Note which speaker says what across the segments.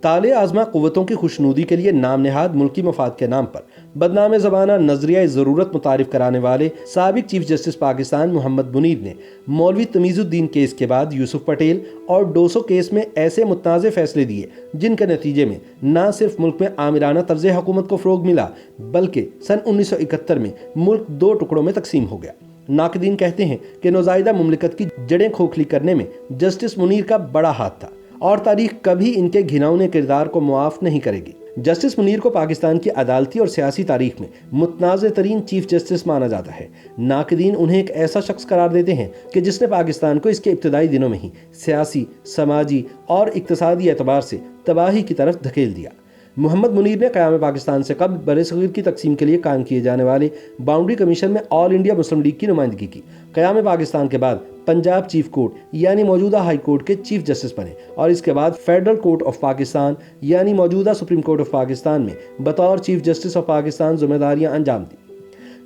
Speaker 1: طالع آزما قوتوں کی خوشنودی کے لیے نام نہاد ملکی مفاد کے نام پر بدنام زمانہ نظریہ ضرورت متعارف کرانے والے سابق چیف جسٹس پاکستان محمد منیر نے مولوی تمیز الدین کیس کے بعد یوسف پٹیل اور ڈوسو کیس میں ایسے متنازع فیصلے دیے جن کے نتیجے میں نہ صرف ملک میں آمرانہ طرز حکومت کو فروغ ملا بلکہ سن 1971 میں ملک 2 ٹکڑوں میں تقسیم ہو گیا۔ ناقدین کہتے ہیں کہ نوزائیدہ مملکت کی جڑیں کھوکھلی کرنے میں جسٹس منیر کا بڑا ہاتھ تھا اور تاریخ کبھی ان کے گھناؤنے کردار کو معاف نہیں کرے گی۔ جسٹس منیر کو پاکستان کی عدالتی اور سیاسی تاریخ میں متنازع ترین چیف جسٹس مانا جاتا ہے۔ ناقدین انہیں ایک ایسا شخص قرار دیتے ہیں کہ جس نے پاکستان کو اس کے ابتدائی دنوں میں ہی سیاسی، سماجی اور اقتصادی اعتبار سے تباہی کی طرف دھکیل دیا۔ محمد منیر نے قیام پاکستان سے قبل برصغیر کی تقسیم کے لیے قائم کیے جانے والے باؤنڈری کمیشن میں آل انڈیا مسلم لیگ کی نمائندگی کی۔ قیام پاکستان کے بعد پنجاب چیف کورٹ یعنی موجودہ ہائی کورٹ کے چیف جسٹس بنے اور اس کے بعد فیڈرل کورٹ آف پاکستان یعنی موجودہ سپریم کورٹ آف پاکستان میں بطور چیف جسٹس آف پاکستان ذمہ داریاں انجام دی۔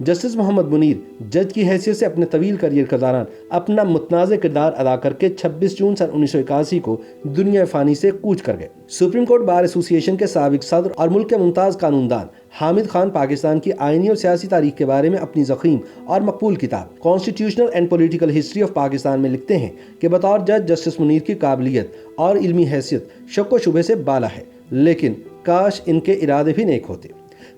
Speaker 1: جسٹس محمد منیر جج کی حیثیت سے اپنے طویل کیریئر کے دوران اپنا متنازع کردار ادا کر کے 26 جون سن 1981 کو دنیا فانی سے کوچ کر گئے۔ سپریم کورٹ بار ایسوسی ایشن کے سابق صدر اور ملک کے ممتاز قانون دان حامد خان پاکستان کی آئینی اور سیاسی تاریخ کے بارے میں اپنی ضخیم اور مقبول کتاب constitutional and political history of Pakistan میں لکھتے ہیں کہ بطور جج جسٹس منیر کی قابلیت اور علمی حیثیت شک و شبے سے بالا ہے، لیکن کاش ان کے ارادے بھی نیک ہوتے۔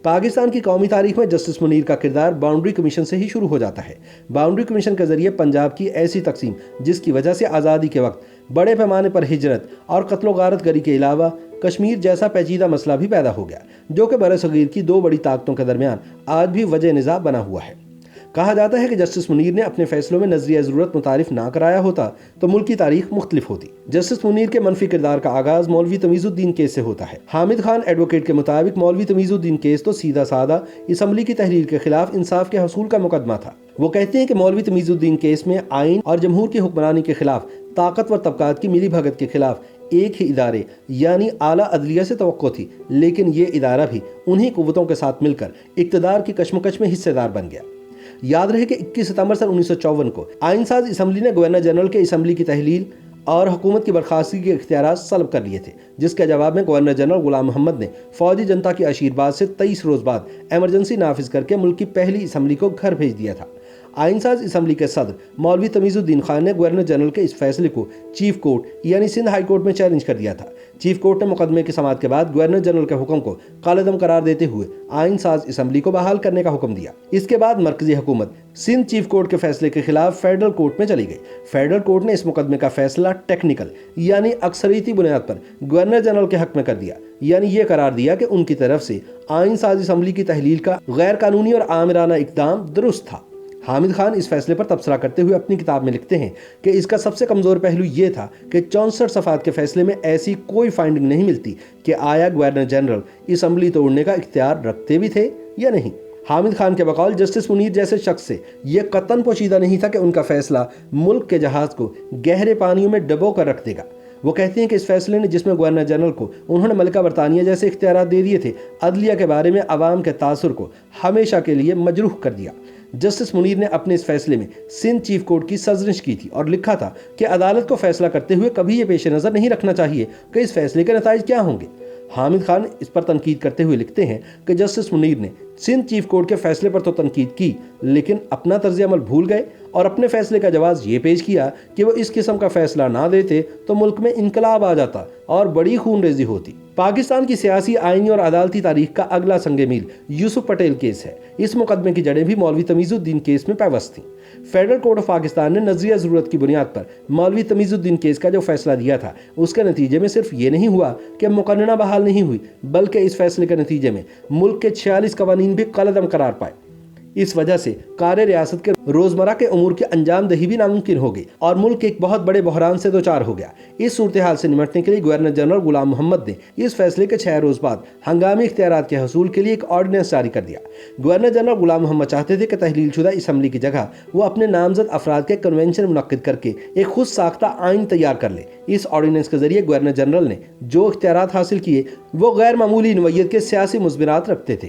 Speaker 1: پاکستان کی قومی تاریخ میں جسٹس منیر کا کردار باؤنڈری کمیشن سے ہی شروع ہو جاتا ہے۔ باؤنڈری کمیشن کے ذریعے پنجاب کی ایسی تقسیم جس کی وجہ سے آزادی کے وقت بڑے پیمانے پر ہجرت اور قتل و غارت گری کے علاوہ کشمیر جیسا پیچیدہ مسئلہ بھی پیدا ہو گیا جو کہ برصغیر کی 2 بڑی طاقتوں کے درمیان آج بھی وجہ نزاع بنا ہوا ہے۔ کہا جاتا ہے کہ جسٹس منیر نے اپنے فیصلوں میں نظریہ ضرورت متعارف نہ کرایا ہوتا تو ملک کی تاریخ مختلف ہوتی۔ جسٹس منیر کے منفی کردار کا آغاز مولوی تمیز الدین کیس سے ہوتا ہے۔ حامد خان ایڈوکیٹ کے مطابق مولوی تمیز الدین کیس تو سیدھا سادہ اسمبلی کی تحلیل کے خلاف انصاف کے حصول کا مقدمہ تھا۔ وہ کہتے ہیں کہ مولوی تمیز الدین کیس میں آئین اور جمہور کی حکمرانی کے خلاف طاقتور طبقات کی ملی بھگت کے خلاف ایک ہی ادارے یعنی اعلیٰ عدلیہ سے توقع تھی، لیکن یہ ادارہ بھی انہی قوتوں کے ساتھ مل کر اقتدار کی کشمکش میں حصے دار بن گیا۔ یاد رہے کہ 21 ستمبر سن 1954 کو آئین ساز اسمبلی نے گورنر جنرل کے اسمبلی کی تحلیل اور حکومت کی برخاستگی کے اختیارات سلب کر لیے تھے، جس کے جواب میں گورنر جنرل غلام محمد نے فوجی جنتا کی آشیرواد سے 23 روز بعد ایمرجنسی نافذ کر کے ملک کی پہلی اسمبلی کو گھر بھیج دیا تھا۔ آئین ساز اسمبلی کے صدر مولوی تمیز الدین خان نے گورنر جنرل کے اس فیصلے کو چیف کورٹ یعنی سندھ ہائی کورٹ میں چیلنج کر دیا تھا۔ چیف کورٹ نے مقدمے کی سماعت کے بعد گورنر جنرل کے حکم کو کالعدم قرار دیتے ہوئے آئین ساز اسمبلی کو بحال کرنے کا حکم دیا۔ اس کے بعد مرکزی حکومت سندھ چیف کورٹ کے فیصلے کے خلاف فیڈرل کورٹ میں چلی گئی۔ فیڈرل کورٹ نے اس مقدمے کا فیصلہ ٹیکنیکل یعنی اکثریتی بنیاد پر گورنر جنرل کے حق میں کر دیا، یعنی یہ قرار دیا کہ ان کی طرف سے آئین ساز اسمبلی کی تحلیل کا غیر قانونی اور آمرانہ اقدام درست تھا۔ حامد خان اس فیصلے پر تبصرہ کرتے ہوئے اپنی کتاب میں لکھتے ہیں کہ اس کا سب سے کمزور پہلو یہ تھا کہ 64 صفحات کے فیصلے میں ایسی کوئی فائنڈنگ نہیں ملتی کہ آیا گورنر جنرل اسمبلی توڑنے کا اختیار رکھتے بھی تھے یا نہیں۔ حامد خان کے بقول جسٹس منیر جیسے شخص سے یہ قطعاً پوشیدہ نہیں تھا کہ ان کا فیصلہ ملک کے جہاز کو گہرے پانیوں میں ڈبو کر رکھ دے گا۔ وہ کہتے ہیں کہ اس فیصلے نے جس میں گورنر جنرل کو انہوں نے ملکہ برطانیہ جیسے اختیارات دے دیے تھے، عدلیہ کے بارے میں عوام کے تاثر کو ہمیشہ کے لیے مجروح کر دیا۔ جسٹس منیر نے اپنے اس فیصلے میں سندھ چیف کورٹ کی سرزنش کی تھی اور لکھا تھا کہ عدالت کو فیصلہ کرتے ہوئے کبھی یہ پیش نظر نہیں رکھنا چاہیے کہ اس فیصلے کے نتائج کیا ہوں گے۔ حامد خان اس پر تنقید کرتے ہوئے لکھتے ہیں کہ جسٹس منیر نے سندھ چیف کورٹ کے فیصلے پر تو تنقید کی، لیکن اپنا طرز عمل بھول گئے اور اپنے فیصلے کا جواز یہ پیش کیا کہ وہ اس قسم کا فیصلہ نہ دیتے تو ملک میں انقلاب آ جاتا اور بڑی خون ریزی ہوتی۔ پاکستان کی سیاسی، آئینی اور عدالتی تاریخ کا اگلا سنگ میل یوسف پٹیل کیس ہے۔ اس مقدمے کی جڑیں بھی مولوی تمیز الدین کیس میں پیوست تھیں۔ فیڈرل کورٹ آف پاکستان نے نظریہ ضرورت کی بنیاد پر مولوی تمیز الدین کیس کا جو فیصلہ دیا تھا، اس کے نتیجے میں صرف یہ نہیں ہوا کہ مقننہ بحال نہیں ہوئی، بلکہ اس فیصلے کے نتیجے میں ملک کے 46 قوانین بھی کالعدم قرار پائے۔ اس وجہ سے کار ریاست کے روزمرہ کے امور کی انجام دہی بھی ناممکن ہو گئی اور ملک ایک بہت بڑے بحران سے دوچار ہو گیا۔ اس صورتحال سے نمٹنے کے لیے گورنر جنرل غلام محمد نے اس فیصلے کے 6 روز بعد ہنگامی اختیارات کے حصول کے لیے ایک آرڈیننس جاری کر دیا۔ گورنر جنرل غلام محمد چاہتے تھے کہ تحلیل شدہ اسمبلی کی جگہ وہ اپنے نامزد افراد کے کنونشن منعقد کر کے ایک خود ساختہ آئین تیار کر لے۔ اس آرڈیننس کے ذریعے گورنر جنرل نے جو اختیارات حاصل کیے وہ غیر معمولی نوعیت کے سیاسی مضمرات رکھتے تھے۔